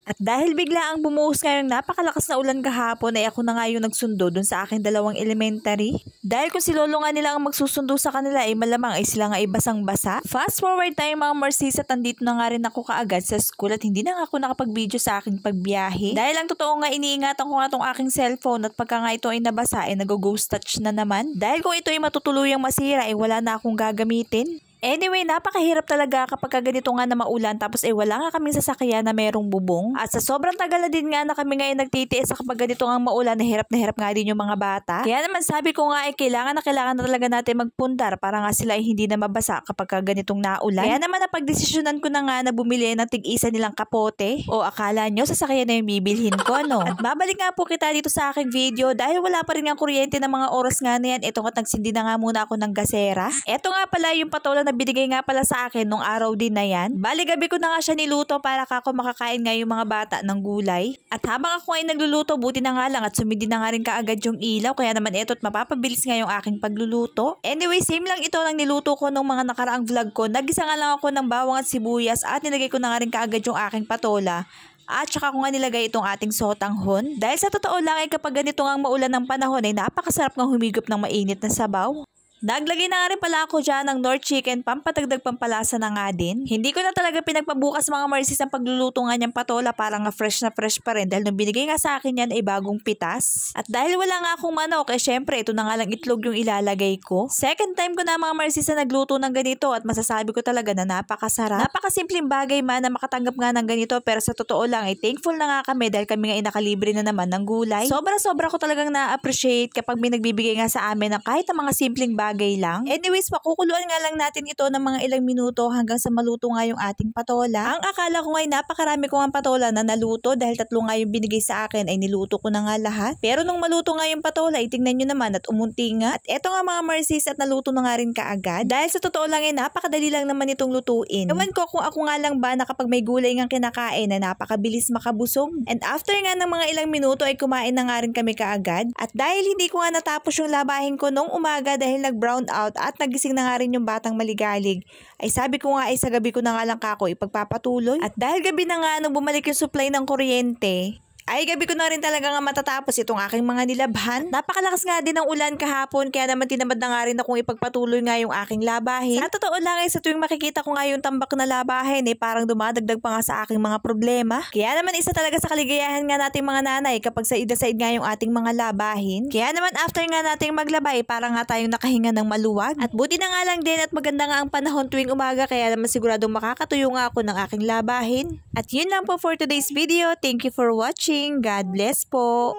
At dahil bigla ang bumuhos ngayong napakalakas na ulan kahapon ay ako na nga yung nagsundo dun sa aking dalawang elementary. Dahil kung si lolo nga nila ang magsusundo sa kanila ay malamang ay sila nga ay basang-basa. Fast forward tayo mga Marcis at andito na nga rin ako kaagad sa school at hindi na nga ako nakapag-video sa aking pagbiyahe. Dahil ang totoo nga iniingatan ko nga tong aking cellphone at pagka nga ito ay nabasa ay nag-ghost touch na naman. Dahil kung ito ay matutuluyang masira ay wala na akong gagamitin. Anyway, napakahirap talaga kapag ganito nga na maulan tapos wala nga kaming sasakyan na merong bubong. At sa sobrang tagal na din nga na kami ngayon nagtitiis sa kapag ganito nga maulan, na hirap nga din yung mga bata. Kaya naman sabi ko nga kailangan na talaga natin magpundar para nga sila ay hindi na mabasa kapag ganitong naulan. Kaya naman napagdesisyonan ko na nga na bumili ng tig-isa nilang kapote. O akala nyo sasakyan na yung bibilhin ko, no? At babalik nga po kita dito sa aking video dahil wala pa rin nga kuryente ng mga oras nga na yan. Ito nga nagsindi na nga muna ako ng gasera. Ito nga pala yung patola na binigay nga pala sa akin nung araw din na yan. Bali gabi ko na nga siya niluto para kako makakain nga yung mga bata ng gulay. At habang ako ay nagluluto, buti na nga lang at sumindi na nga rin kaagad yung ilaw. Kaya naman ito't mapapabilis nga yung aking pagluluto. Anyway, same lang ito ng niluto ko nung mga nakaraang vlog ko. Nagisa nga lang ako ng bawang at sibuyas at nilagay ko na nga rin kaagad yung aking patola. At saka ko nga nilagay itong ating sotanghon. Dahil sa totoo lang ay kapag ganito nga maulan ng panahon ay napakasarap ng humigop ng mainit na sabaw. Naglagay na nga rin pala ako dyan ng Knorr chicken, pampatagdag pampalasa na nga din. Hindi ko na talaga pinagpabukas mga Marcis ang pagluluto nga niyang patola para nga fresh na fresh pa rin dahil nung binigay nga sa akin yan ay bagong pitas. At dahil wala nga akong manok syempre ito na nga lang itlog yung ilalagay ko. Second time ko na mga Marcis na nagluto ng ganito at masasabi ko talaga na napakasarap. Napakasimpleng bagay man na makatanggap nga ng ganito pero sa totoo lang ay thankful na nga kami dahil kami nga nakalibre na naman ng gulay. Sobra-sobra ko talagang na-appreciate kapag may nagbibigay nga sa amin ng kahit ang mga simpleng bagay lang. Anyways, makukuluan nga lang natin ito ng mga ilang minuto hanggang sa maluto nga yung ating patola. Ang akala ko ngayon napakarami ko nga patola na naluto dahil tatlo nga yung binigay sa akin ay niluto ko na nga lahat. Pero nung maluto nga yung patola, tingnan nyo naman at umunti nga. At eto nga mga Marcis at naluto na nga rin kaagad. Dahil sa totoo lang napakadali lang naman itong lutuin. Ewan ko kung ako nga lang ba na kapag may gulay nga kinakain na napakabilis makabusog. And after nga ng mga ilang minuto ay kumain na nga rin kami kaagad. At dahil hindi ko nga natapos yung labahin ko nung umaga dahil nag-brown out at nagising na nga rin yung batang maligalig, ay sabi ko nga ay sa gabi ko na nga lang kako ipagpapatuloy. At dahil gabi na nga nung bumalik yung supply ng kuryente, ay gabi ko na rin talaga nga matatapos itong aking mga nilabhan. Napakalakas nga din ng ulan kahapon kaya naman tinamad na nga rin akong ipagpatuloy nga yung aking labahin. Sa totoo lang sa tuwing makikita ko nga yung tambak na labahin parang dumadagdag pa nga sa aking mga problema. Kaya naman isa talaga sa kaligayahan nga nating mga nanay kapag said na said nga yung ating mga labahin. Kaya naman after nga nating maglabay para nga tayong nakahinga ng maluwag. At buti na nga lang din at maganda nga ang panahon tuwing umaga kaya naman siguradong makakatuyo nga ako ng aking labahin. At yun lang po for today's video. Thank you for watching. God bless po.